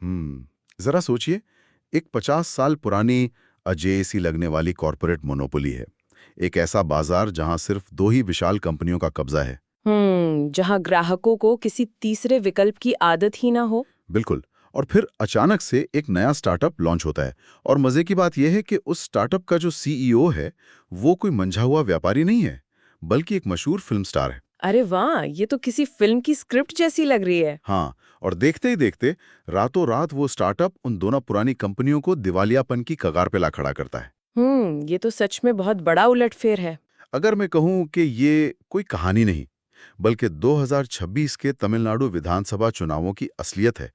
जरा सोचिए, एक 50 साल पुरानी अजेय सी लगने वाली कॉरपोरेट मोनोपोली है। एक ऐसा बाजार जहां सिर्फ दो ही विशाल कंपनियों का कब्जा है। जहां ग्राहकों को किसी तीसरे विकल्प की आदत ही ना हो। बिल्कुल। और फिर अचानक से एक नया स्टार्टअप लॉन्च होता है। और मजे की बात यह है कि उस स्टार्टअप का जो सीईओ है वो कोई मंझा हुआ व्यापारी नहीं है, बल्कि एक मशहूर फिल्म स्टार है। अरे वाह, ये तो किसी फिल्म की स्क्रिप्ट जैसी लग रही है। हाँ, और देखते ही देखते रातों रात वो स्टार्टअप उन दोनों पुरानी कंपनियों को दिवालियापन की कगार पे ला खड़ा करता है। ये तो सच में बहुत बड़ा उलटफेर है। अगर मैं कहूं कि ये कोई कहानी नहीं, बल्कि 2026 के तमिलनाडु विधानसभा चुनावों की असलियत है,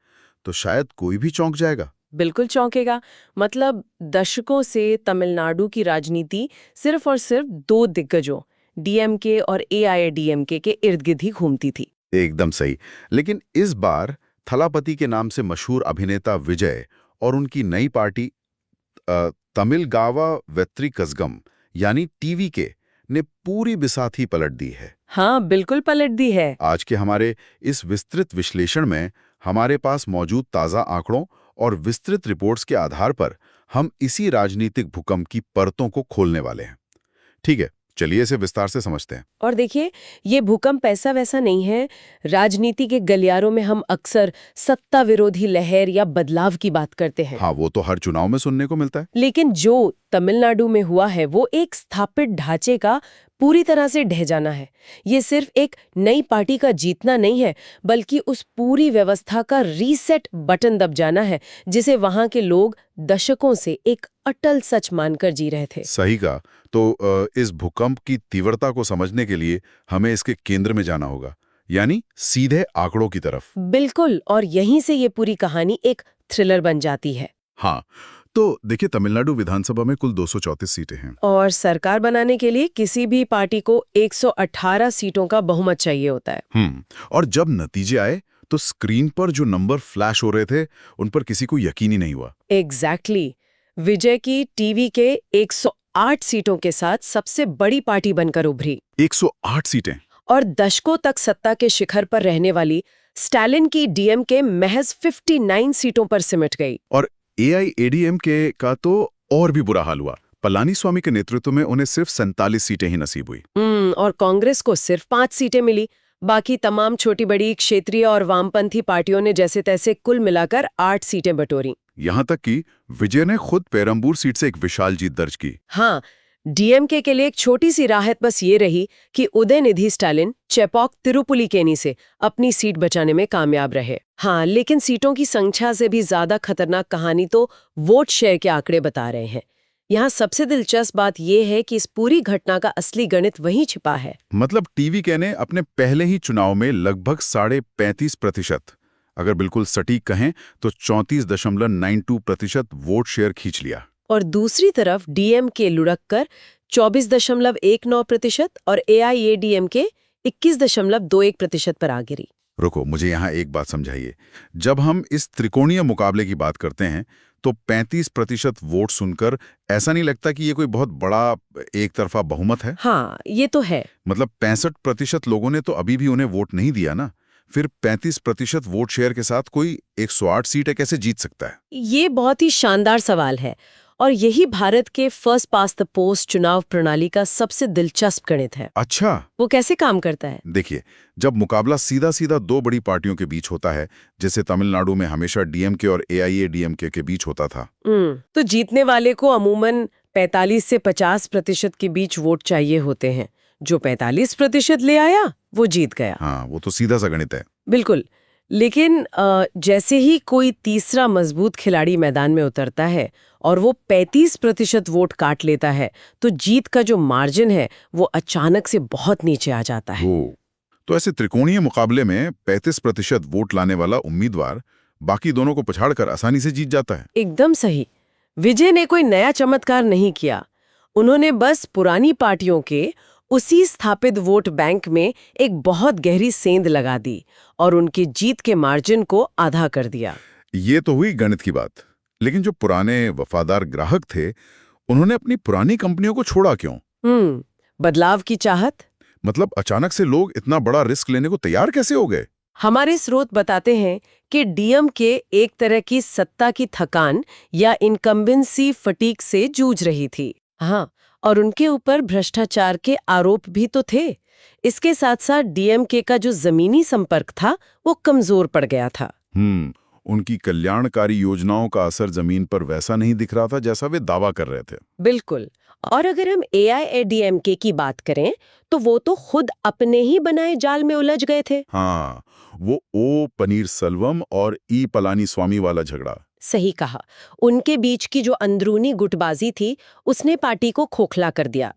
तो शायद कोई भी चौंक जाएगा। बिल्कुल चौंकेगा। मतलब दशकों से तमिलनाडु की राजनीति सिर्फ और सिर्फ दो दिग्गजों, डीएमके और एआईएडीएमके के इर्द गिर्द ही घूमती थी। एकदम सही। लेकिन इस बार थलापति के नाम से मशहूर अभिनेता विजय और उनकी नई पार्टी तमिल गावा वेत्री कज़गम यानी टीवीके ने पूरी बिसात ही पलट दी है। हाँ, बिल्कुल पलट दी है। आज के हमारे इस विस्तृत विश्लेषण में हमारे पास मौजूद ताज़ा आंकड़ों और विस्तृत रिपोर्ट्स के आधार पर हम इसी राजनीतिक भूकंप की परतों को खोलने वाले हैं। ठीक है, चलिए इसे विस्तार से समझते हैं। और देखिए, ये भूकंप ऐसा वैसा नहीं है। राजनीति के गलियारों में हम अक्सर सत्ता विरोधी लहर या बदलाव की बात करते हैं। हाँ, वो तो हर चुनाव में सुनने को मिलता है। लेकिन जो तमिलनाडु में हुआ है वो एक स्थापित ढांचे का पूरी तरह से ढह जाना है। ये सिर्फ एक नई पार्टी का जीतना नहीं है, बल्कि उस पूरी व्यवस्था का रीसेट बटन दब जाना है, जिसे वहां के लोग दशकों से एक अटल सच मानकर जी रहे थे। सही कहा। तो इस भूकंप की तीव्रता को समझने के लिए हमें इसके केंद्र में जाना होगा, यानी सीधे आंकड़ों की तरफ। बिल्कुल, और यहीं से ये पूरी कहानी एक थ्रिलर बन जाती है। हाँ, तो देखिए, तमिलनाडु विधानसभा में कुल 234 सीटें हैं। और सरकार बनाने के लिए किसी भी पार्टी को 118 सीटों का बहुमत चाहिए होता है। और जब नतीजे आए तो स्क्रीन पर जो नंबर फ्लैश हो रहे थे उन पर किसी को यकीन ही नहीं हुआ। एग्जैक्टली। विजय की टीवी के 108 सीटों के साथ सबसे बड़ी पार्टी बनकर उभरी। 108 सीटें। और दशकों तक सत्ता के शिखर पर रहने वाली स्टालिन की डीएमके महज 59 सीटों पर सिमट गई। और एआईएडीएमके का तो और भी बुरा हाल हुआ। पलानीस्वामी के नेतृत्व में उन्हें सिर्फ 47 सीटें ही नसीब हुई। और कांग्रेस को सिर्फ 5 सीटें मिली। बाकी तमाम छोटी बड़ी क्षेत्रीय और वामपंथी पार्टियों ने जैसे तैसे कुल मिलाकर 8 सीटें बटोरी। यहाँ तक कि विजय ने खुद पेरम्बूर सीट से एक विशाल जीत दर्ज की। हाँ, डीएमके के लिए एक छोटी सी राहत बस ये रही कि उदयनिधि स्टालिन चेपॉक तिरुपुलिकेनी से अपनी सीट बचाने में कामयाब रहे। हाँ, लेकिन सीटों की संख्या से भी ज्यादा खतरनाक कहानी तो वोट शेयर के आंकड़े बता रहे हैं। यहाँ सबसे दिलचस्प बात यह है कि इस पूरी घटना का असली गणित वहीं छिपा है। मतलब टीवीके ने अपने पहले ही चुनाव में लगभग 35.5%, अगर बिल्कुल सटीक कहें तो 34.92% वोट शेयर खींच लिया। और दूसरी तरफ डीएमके लुढ़क कर 24.19% और एआईएडीएमके 21.21% पर आ गिरी। रुको, मुझे यहाँ एक बात समझाइए। जब हम इस त्रिकोणीय मुकाबले की बात करते हैं तो 35% वोट सुनकर ऐसा नहीं लगता कि ये कोई बहुत बड़ा एक तरफा बहुमत है। हाँ, ये तो है। मतलब 65% लोगों ने तो अभी भी उन्हें वोट नहीं दिया ना। फिर 35% वोट शेयर के साथ कोई 108 सीटें कैसे जीत सकता है? ये बहुत ही शानदार सवाल है, और यही भारत के फर्स्ट पास्ट द पोस्ट चुनाव प्रणाली का सबसे दिलचस्प गणित है। अच्छा, वो कैसे काम करता है? देखिए, जब मुकाबला सीधा सीधा दो बड़ी पार्टियों के बीच होता है, जैसे तमिलनाडु में हमेशा डीएमके और एआईएडीएमके के बीच होता था, तो जीतने वाले को अमूमन 45 से 50% के बीच वोट चाहिए होते हैं। जो 45% ले आया वो जीत गया। हाँ, वो तो सीधा सा गणित है। बिल्कुल। लेकिन जैसे ही कोई तीसरा मजबूत खिलाड़ी मैदान में उतरता है और वो 35% वोट काट लेता है, तो जीत का जो मार्जिन है वो अचानक से बहुत नीचे आ जाता है। तो ऐसे त्रिकोणीय मुकाबले में 35% वोट लाने वाला उम्मीदवार बाकी दोनों को पछाड़कर आसानी से जीत जाता है। एकदम सही। विजय ने कोई नया चमत्कार नहीं किया। उन्होंने बस पुरानी पार्टियों के उसी स्थापित वोट बैंक में एक बहुत गहरी सेंध लगा दी और उनकी जीत के मार्जिन को आधा कर दिया। ये तो हुई गणित की बात। लेकिन जो पुराने वफादार ग्राहक थे, उन्होंने अपनी पुरानी कंपनियों को छोड़ा क्यों? बदलाव की चाहत। मतलब अचानक से लोग इतना बड़ा रिस्क लेने को तैयार कैसे हो गए? हमारे स्रोत बताते हैं कि डीएमके एक तरह की सत्ता की थकान या इनकम्बेंसी फटीग से जूझ रही थी। हाँ, और उनके ऊपर भ्रष्टाचार के आरोप भी तो थे। इसके साथ साथ डीएमके का जो जमीनी संपर्क था वो कमजोर पड़ गया था। उनकी कल्याणकारी योजनाओं का असर जमीन पर वैसा नहीं दिख रहा था जैसा वे दावा कर रहे थे। बिल्कुल। और अगर हम एआईएडीएमके की बात करें तो वो तो खुद अपने ही बनाए जाल में उलझ गए थे। हाँ, वो ओ पनीरसेल्वम और ई पलानीस्वामी वाला झगड़ा। सही कहा। उनके बीच की जो अंदरूनी गुटबाजी थी उसने पार्टी को खोखला कर दिया।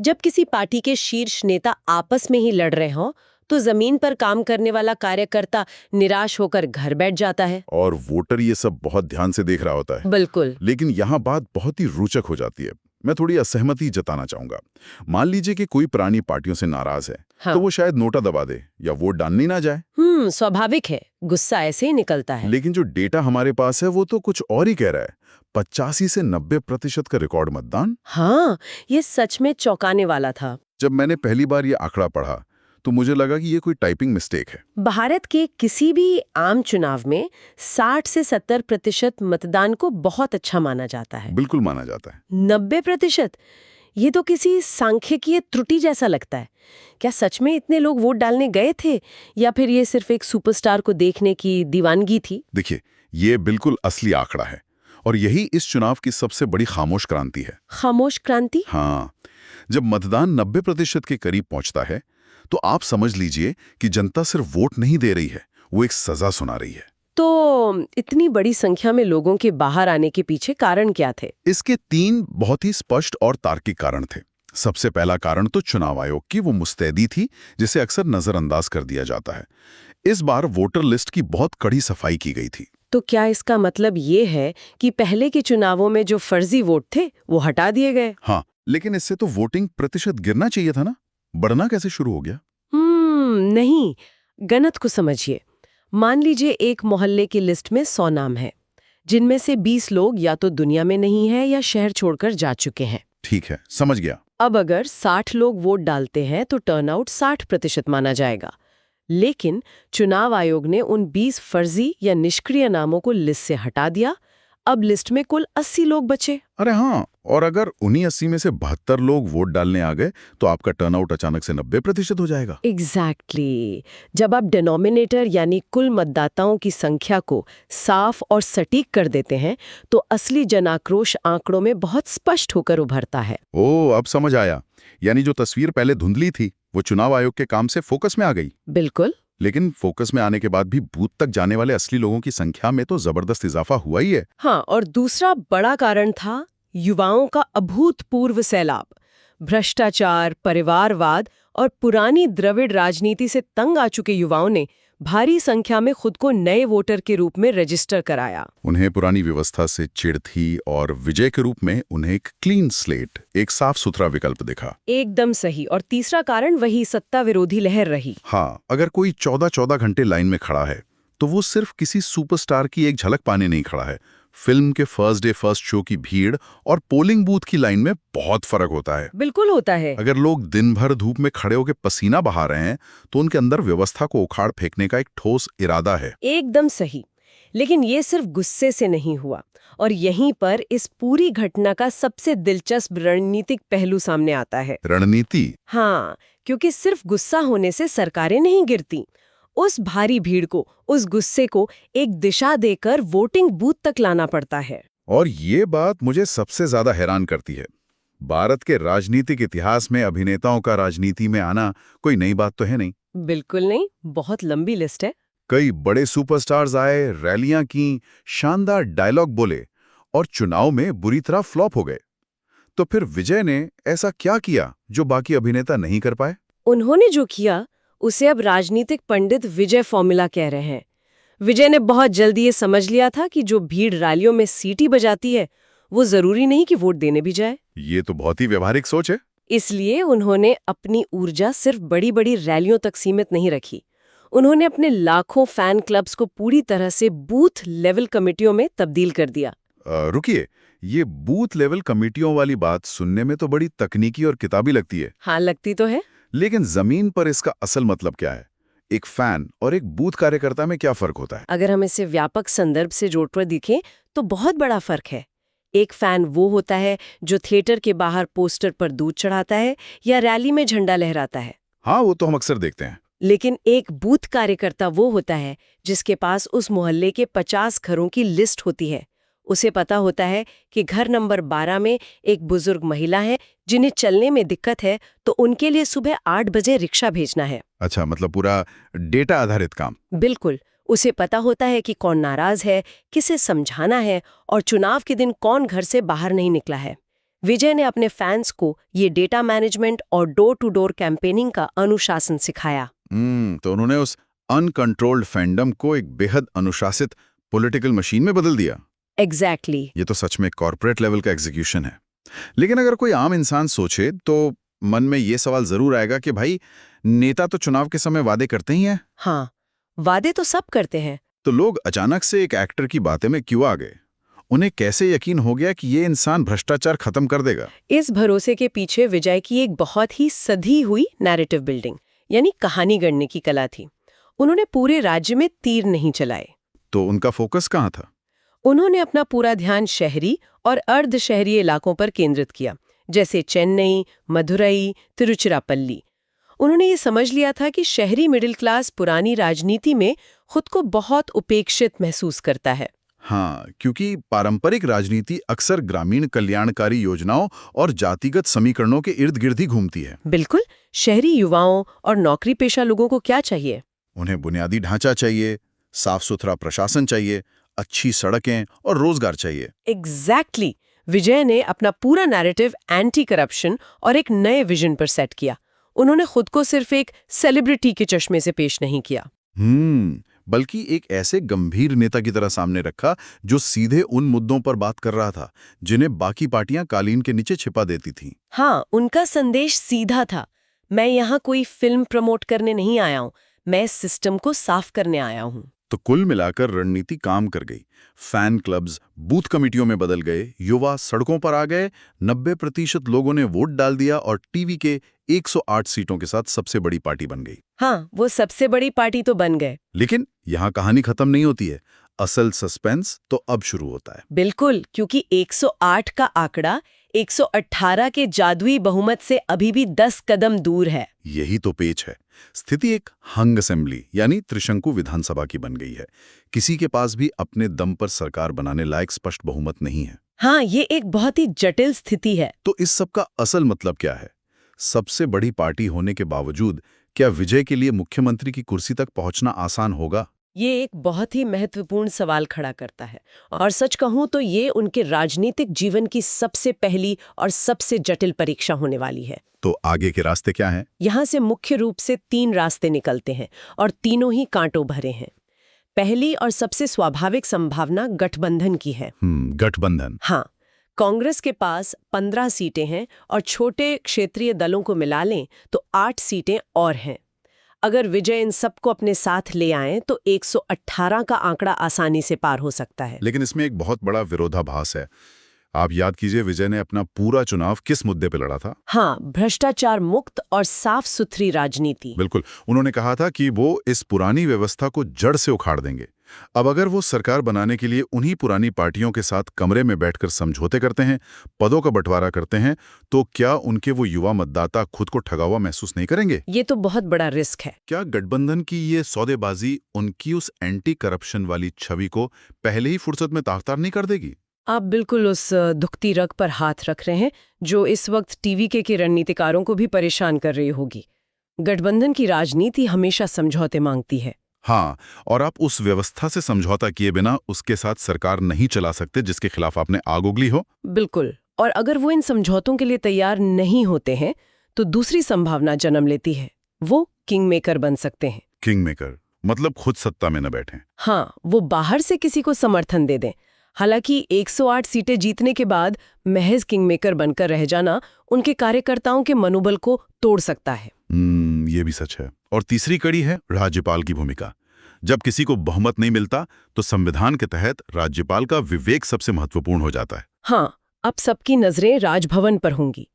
जब किसी पार्टी के शीर्ष नेता आपस में ही लड़ रहे हों तो जमीन पर काम करने वाला कार्यकर्ता निराश होकर घर बैठ जाता है। और वोटर ये सब बहुत ध्यान से देख रहा होता है। बिल्कुल। लेकिन यहाँ बात बहुत ही रोचक हो जाती है। मैं थोड़ी असहमति जताना चाहूंगा। मान लीजिए कि कोई पुरानी पार्टियों से नाराज है, हाँ। तो वो शायद नोटा दबा दे या वोट डालनी ना जाए। स्वाभाविक है, गुस्सा ऐसे ही निकलता है। लेकिन जो डेटा हमारे पास है वो तो कुछ और ही कह रहा है। 85 से 90% का रिकॉर्ड मतदान। हाँ, ये सच में चौंकाने वाला था। जब मैंने पहली बार ये आंकड़ा पढ़ा तो मुझे लगा कि ये कोई टाइपिंग मिस्टेक है। भारत के किसी भी आम चुनाव में 60 से 70% मतदान को बहुत अच्छा माना जाता है। बिल्कुल माना जाता है। 90%? ये तो किसी सांख्यिकीय त्रुटि जैसा लगता है। क्या सच में इतने लोग वोट डालने गए थे या फिर ये सिर्फ एक सुपरस्टार को देखने की दीवानगी थी? देखिए, ये बिल्कुल असली आंकड़ा है और यही इस चुनाव की सबसे बड़ी खामोश क्रांति है। खामोश क्रांति? हाँ, जब मतदान 90% के करीब पहुंचता है तो आप समझ लीजिए कि जनता सिर्फ वोट नहीं दे रही है, वो एक सजा सुना रही है। तो इतनी बड़ी संख्या में लोगों के बाहर आने के पीछे कारण क्या थे? इसके 3 बहुत ही स्पष्ट और तार्किक कारण थे। सबसे पहला कारण तो चुनाव आयोग की वो मुस्तैदी थी, जिसे अक्सर नजरअंदाज कर दिया जाता है। इस बार वोटर लिस्ट की बहुत कड़ी सफाई की गई थी। तो क्या इसका मतलब ये है कि पहले के चुनावों में जो फर्जी वोट थे वो हटा दिए गए? हाँ, लेकिन इससे तो वोटिंग प्रतिशत गिरना चाहिए था ना। बढ़ना कैसे शुरू हो गया? नहीं, गणित को समझिए। मान लीजिए एक मोहल्ले की लिस्ट में 100 नाम है, जिनमें से 20 लोग या तो दुनिया में नहीं है या शहर छोड़कर जा चुके हैं। ठीक है, समझ गया। अब अगर 60 लोग वोट डालते हैं तो टर्नआउट 60% माना जाएगा। लेकिन चुनाव आयोग ने उन 20 फर्जी या निष्क्रिय नामों को लिस्ट से हटा दिया। अब लिस्ट में कुल 80 लोग बचे। अरे हाँ, और अगर उन्हीं 80 में से 72 लोग वोट डालने आ गए तो आपका टर्नआउट अचानक से 90% हो जाएगा। एग्जैक्टली। जब आप डिनोमिनेटर यानी कुल मतदाताओं की संख्या को साफ और सटीक कर देते हैं तो असली जनाक्रोश आंकड़ों में बहुत स्पष्ट होकर उभरता है। अब समझ आया। यानी जो तस्वीर पहले धुंधली थी वो चुनाव आयोग के काम से फोकस में आ गई। बिल्कुल। लेकिन फोकस में आने के बाद भी बूथ तक जाने वाले असली लोगों की संख्या में तो जबरदस्त इजाफा हुआ ही है। हाँ, और दूसरा बड़ा कारण था युवाओं का अभूतपूर्व सैलाब। भ्रष्टाचार, परिवारवाद और पुरानी द्रविड़ राजनीति से तंग आ चुके युवाओं ने भारी संख्या में खुद को नए वोटर के रूप में रजिस्टर कराया। उन्हें पुरानी व्यवस्था से चिढ़ थी और विजय के रूप में उन्हें एक क्लीन स्लेट, एक साफ सुथरा विकल्प दिखा। एकदम सही। और तीसरा कारण वही सत्ता विरोधी लहर रही। हाँ, अगर कोई 14-14 घंटे लाइन में खड़ा है तो वो सिर्फ किसी सुपरस्टार की एक झलक पाने नहीं खड़ा है। फिल्म के फर्स्ट डे फर्स्ट शो की भीड़ और पोलिंग बूथ की लाइन में बहुत फर्क होता है। बिल्कुल होता है। अगर लोग दिन भर धूप में खड़े होकर पसीना बहा रहे हैं तो उनके अंदर व्यवस्था को उखाड़ फेंकने का एक ठोस इरादा है। एकदम सही। लेकिन ये सिर्फ गुस्से से नहीं हुआ, और यहीं पर इस पूरी घटना का सबसे दिलचस्प रणनीतिक पहलू सामने आता है। रणनीति? हाँ, क्योंकि सिर्फ गुस्सा होने से सरकारें नहीं गिरती। उस भारी भीड़ को, उस गुस्से को एक दिशा देकर वोटिंग बूथ तक लाना पड़ता है। और ये बात मुझे सबसे ज्यादा हैरान करती है। भारत के राजनीतिक इतिहास में अभिनेताओं का राजनीति में आना कोई नई बात तो है नहीं। बिल्कुल नहीं, बहुत लंबी लिस्ट है। कई बड़े सुपरस्टार्स आए, रैलियां की, शानदार डायलॉग बोले और चुनाव में बुरी तरह फ्लॉप हो गए। तो फिर विजय ने ऐसा क्या किया जो बाकी अभिनेता नहीं कर पाए? उन्होंने जो किया उसे अब राजनीतिक पंडित विजय फॉर्मूला कह रहे हैं। विजय ने बहुत जल्दी ये समझ लिया था कि जो भीड़ रैलियों में सीटी बजाती है वो जरूरी नहीं कि वोट देने भी जाए। ये तो बहुत ही व्यवहारिक सोच है। इसलिए उन्होंने अपनी ऊर्जा सिर्फ बड़ी बड़ी रैलियों तक सीमित नहीं रखी। उन्होंने अपने लाखों फैन क्लब्स को पूरी तरह से बूथ लेवल कमेटियों में तब्दील कर दिया। रुकिए, ये बूथ लेवल कमेटियों वाली बात सुनने में तो बड़ी तकनीकी और किताबी लगती है। हाँ, लगती तो है। लेकिन जमीन पर इसका असल मतलब क्या है? एक फैन और एक बूथ कार्यकर्ता में क्या फर्क होता है? अगर हम इसे व्यापक संदर्भ से जोड़कर देखें तो बहुत बड़ा फर्क है। एक फैन वो होता है जो थिएटर के बाहर पोस्टर पर दूध चढ़ाता है या रैली में झंडा लहराता है। हाँ, वो तो हम अक्सर देखते हैं। लेकिन एक बूथ कार्यकर्ता वो होता है जिसके पास उस मोहल्ले के 50 घरों की लिस्ट होती है। उसे पता होता है कि घर नंबर 12 में एक बुजुर्ग महिला है जिन्हें चलने में दिक्कत है, तो उनके लिए सुबह 8 बजे रिक्शा भेजना है। अच्छा, मतलब पूरा डेटा आधारित काम। बिल्कुल। उसे पता होता है कि कौन नाराज है, किसे समझाना है और चुनाव के दिन कौन घर से बाहर नहीं निकला है। विजय ने अपने फैंस को ये डेटा मैनेजमेंट और डोर टू डोर कैंपेनिंग का अनुशासन सिखाया। तो उन्होंने उस अनकंट्रोल्ड फैंडम को एक बेहद अनुशासित पॉलिटिकल मशीन में बदल दिया। एग्जैक्टली। ये तो सच में कॉर्पोरेट लेवल का एग्जीक्यूशन है। लेकिन अगर कोई आम इंसान सोचे तो मन में ये सवाल जरूर आएगा कि भाई, नेता तो चुनाव के समय वादे करते ही हैं। हाँ, वादे तो सब करते हैं। तो लोग अचानक से एक एक्टर की बातें में क्यों आ गए? उन्हें कैसे यकीन हो गया कि ये इंसान भ्रष्टाचार खत्म कर देगा? इस भरोसे के पीछे विजय की एक बहुत ही सधी हुई नैरेटिव बिल्डिंग यानी कहानी गढ़ने की कला थी। उन्होंने पूरे राज्य में तीर नहीं चलाए। तो उनका फोकस कहाँ था? उन्होंने अपना पूरा ध्यान शहरी और अर्ध शहरी इलाकों पर केंद्रित किया, जैसे चेन्नई, मदुरई, तिरुचिरापल्ली। उन्होंने ये समझ लिया था कि शहरी मिडिल क्लास पुरानी राजनीति में खुद को बहुत उपेक्षित महसूस करता है। हाँ, क्योंकि पारंपरिक राजनीति अक्सर ग्रामीण कल्याणकारी योजनाओं और जातिगत समीकरणों के इर्द गिर्द ही घूमती है। बिल्कुल। शहरी युवाओं और नौकरी पेशा लोगों को क्या चाहिए? उन्हें बुनियादी ढांचा चाहिए, साफ सुथरा प्रशासन चाहिए, अच्छी सड़कें और रोजगार चाहिए। एग्जैक्टली। विजय ने अपना पूरा नैरेटिव एंटी करप्शन और एक नए विजन पर सेट किया। उन्होंने खुद को सिर्फ एक सेलिब्रिटी के चश्मे से पेश नहीं किया, बल्कि एक ऐसे गंभीर नेता की तरह सामने रखा जो सीधे उन मुद्दों पर बात कर रहा था जिन्हें बाकी पार्टियां कालीन के नीचे छिपा देती थीं। हाँ, उनका संदेश सीधा था। मैं यहाँ कोई फिल्म प्रमोट करने नहीं आया हूँ, मैं इस सिस्टम को साफ करने आया हूँ। तो कुल मिलाकर रणनीति काम कर गई। फैन क्लब्स बूथ कमेटियों में बदल गए, युवा सड़कों पर आ गए, 90% लोगों ने वोट डाल दिया और टीवी के 108 सीटों के साथ सबसे बड़ी पार्टी बन गई। हाँ, वो सबसे बड़ी पार्टी तो बन गए। लेकिन यहाँ कहानी खत्म नहीं होती है। असल सस्पेंस तो अब शुरू होता है। बिल्कुल, क्योंकि 108 का आंकड़ा 118 के जादुई बहुमत से अभी भी 10 कदम दूर है। यही तो पेच है। स्थिति एक हंग असेंबली यानी त्रिशंकु विधानसभा की बन गई है। किसी के पास भी अपने दम पर सरकार बनाने लायक स्पष्ट बहुमत नहीं है। हाँ, ये एक बहुत ही जटिल स्थिति है। तो इस सब का असल मतलब क्या है? सबसे बड़ी पार्टी होने के बावजूद क्या विजय के लिए मुख्यमंत्री की कुर्सी तक पहुंचना आसान होगा? ये एक बहुत ही महत्वपूर्ण सवाल खड़ा करता है और सच कहूं तो ये उनके राजनीतिक जीवन की सबसे पहली और सबसे जटिल परीक्षा होने वाली है। तो आगे के रास्ते क्या हैं? यहाँ से मुख्य रूप से 3 रास्ते निकलते हैं और तीनों ही कांटों भरे हैं। पहली और सबसे स्वाभाविक संभावना गठबंधन की है। गठबंधन। हाँ, कांग्रेस के पास 15 सीटें हैं और छोटे क्षेत्रीय दलों को मिला लें तो 8 सीटें और हैं। अगर विजय इन सबको अपने साथ ले आएं तो 118 का आंकड़ा आसानी से पार हो सकता है। लेकिन इसमें एक बहुत बड़ा विरोधाभास है। आप याद कीजिए, विजय ने अपना पूरा चुनाव किस मुद्दे पे लड़ा था? हाँ, भ्रष्टाचार मुक्त और साफ सुथरी राजनीति। बिल्कुल। उन्होंने कहा था कि वो इस पुरानी व्यवस्था को जड़ से उखाड़ देंगे। अब अगर वो सरकार बनाने के लिए उन्हीं पुरानी पार्टियों के साथ कमरे में बैठकर समझौते करते हैं, पदों का बंटवारा करते हैं, तो क्या उनके वो युवा मतदाता खुद को ठगा हुआ महसूस नहीं करेंगे? ये तो बहुत बड़ा रिस्क है। क्या गठबंधन की ये सौदेबाजी उनकी उस एंटी करप्शन वाली छवि को पहले ही फुर्सत में तार-तार नहीं कर देगी? आप बिल्कुल उस दुखती रग पर हाथ रख रहे हैं जो इस वक्त टीवी के रणनीतिकारों को भी परेशान कर रही होगी। गठबंधन की राजनीति हमेशा समझौते मांगती है। हाँ, और आप उस व्यवस्था से समझौता किए बिना उसके साथ सरकार नहीं चला सकते जिसके खिलाफ आपने आग उगली हो। बिल्कुल। और अगर वो इन समझौतों के लिए तैयार नहीं होते हैं तो दूसरी संभावना जन्म लेती है, वो किंग मेकर बन सकते हैं। किंग मेकर मतलब खुद सत्ता में न बैठें। हाँ, वो बाहर से किसी को समर्थन दे दें। हालांकि 108 सीटें जीतने के बाद महज किंग मेकर बनकर रह जाना उनके कार्यकर्ताओं के मनोबल को तोड़ सकता है। ये भी सच है। और तीसरी कड़ी है राज्यपाल की भूमिका। जब किसी को बहुमत नहीं मिलता तो संविधान के तहत राज्यपाल का विवेक सबसे महत्वपूर्ण हो जाता है। हाँ, अब सबकी नजरें राजभवन पर होंगी।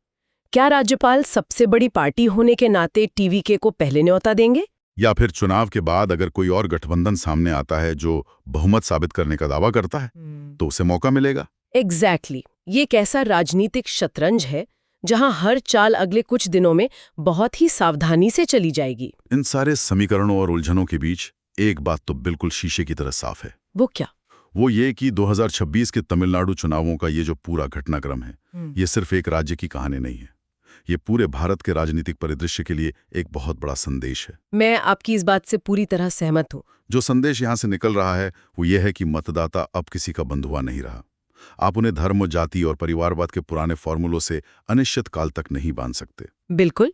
क्या राज्यपाल सबसे बड़ी पार्टी होने के नाते टीवीके को पहले न्योता देंगे? या फिर चुनाव के बाद अगर कोई और गठबंधन सामने आता है जो बहुमत साबित करने का दावा करता है तो उसे मौका मिलेगा। एग्जैक्टली ये एक ऐसा राजनीतिक शतरंज है जहां हर चाल अगले कुछ दिनों में बहुत ही सावधानी से चली जाएगी। इन सारे समीकरणों और उलझनों के बीच एक बात तो बिल्कुल शीशे की तरह साफ है। वो क्या? वो ये कि 2026 के तमिलनाडु चुनावों का ये जो पूरा घटनाक्रम है, ये सिर्फ एक राज्य की कहानी नहीं है। ये पूरे भारत के राजनीतिक परिदृश्य के लिए एक बहुत बड़ा संदेश है। मैं आपकी इस बात से पूरी तरह सहमत हूँ। जो संदेश यहाँ से निकल रहा है वो ये है कि मतदाता अब किसी का बंधुआ नहीं रहा। आप उन्हें धर्म, जाति और परिवारवाद के पुराने फॉर्मूलों से अनिश्चित काल तक नहीं बांध सकते। बिल्कुल।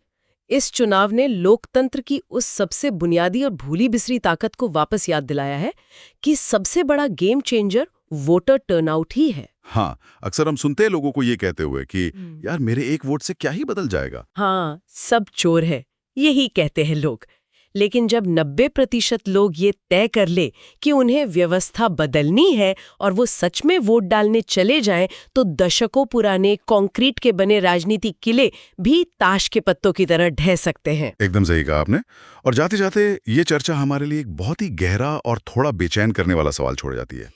इस चुनाव ने लोकतंत्र की उस सबसे बुनियादी और भूली बिसरी ताकत को वापस याद दिलाया है कि सबसे बड़ा गेम चेंजर वोटर टर्नआउट ही है। हाँ, अक्सर हम सुनते हैं लोगों को ये कहते हुए कि यार मेरे एक वोट से क्या ही बदल जाएगा। हाँ, सब चोर है, यही कहते हैं लोग। लेकिन जब 90% लोग ये तय कर ले कि उन्हें व्यवस्था बदलनी है और वो सच में वोट डालने चले जाएं, तो दशकों पुराने कंक्रीट के बने राजनीतिक किले भी ताश के पत्तों की तरह ढह सकते हैं। एकदम सही कहा आपने। और जाते जाते ये चर्चा हमारे लिए एक बहुत ही गहरा और थोड़ा बेचैन करने वाला सवाल छोड़ जाती है।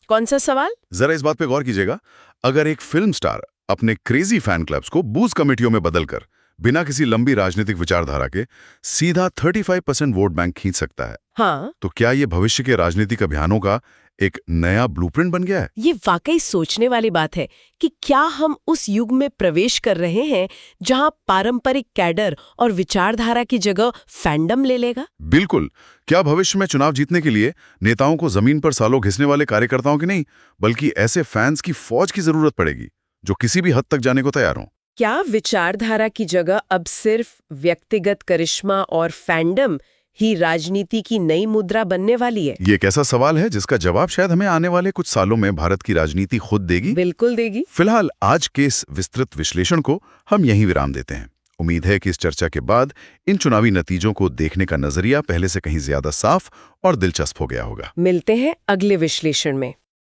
कौन सा सवाल? जरा इस बात पे गौर कीजिएगा, अगर एक फिल्म स्टार अपने क्रेजी फैन क्लब्स को बूज कमेटियों में बदलकर बिना किसी लंबी राजनीतिक विचारधारा के सीधा 35% वोट बैंक खींच सकता है, हाँ, तो क्या ये भविष्य के राजनीतिक अभियानों का एक नया ब्लूप्रिंट बन गया है? ये वाकई सोचने वाली बात है कि क्या हम उस युग में प्रवेश कर रहे हैं जहां पारंपरिक कैडर और विचारधारा की जगह फैंडम ले लेगा? बिल्कुल। क्या भविष्य में चुनाव जीतने के लिए नेताओं को जमीन पर सालों घिसने वाले कार्यकर्ताओं की नहीं, बल्कि ऐसे फैंस की फौज की जरूरत पड़ेगी जो किसी भी हद तक जाने को तैयार हों? क्या विचारधारा की जगह अब सिर्फ व्यक्तिगत करिश्मा और फैंडम ही राजनीति की नई मुद्रा बनने वाली है? ये एक ऐसा सवाल है जिसका जवाब शायद हमें आने वाले कुछ सालों में भारत की राजनीति खुद देगी। बिल्कुल देगी। फिलहाल आज के इस विस्तृत विश्लेषण को हम यहीं विराम देते हैं। उम्मीद है कि इस चर्चा के बाद इन चुनावी नतीजों को देखने का नजरिया पहले से कहीं ज्यादा साफ और दिलचस्प हो गया होगा। मिलते हैं अगले विश्लेषण में।